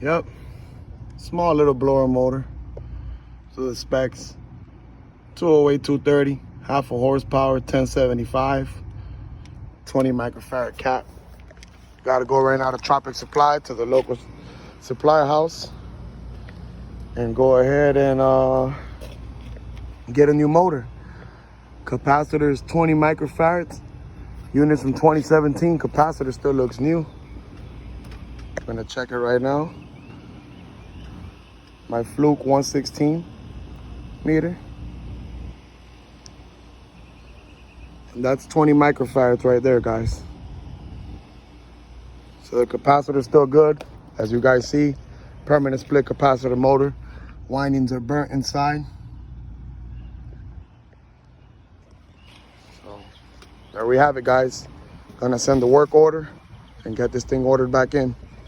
Yep. Small little blower motor. So the specs. 208, 230. Half a horsepower, 1075. 20 microfarad cap. Got to go right now to Tropic Supply, to the local supply house, and go ahead and get a new motor. Capacitor is 20 microfarads. Units from 2017. Capacitor still looks new. I'm gonna check it right now. My Fluke 116 meter. And that's 20 microfarads right there, guys. So the capacitor is still good. As you guys see, permanent split capacitor motor. Windings are burnt inside. So there we have it, guys. Gonna send the work order and get this thing ordered back in.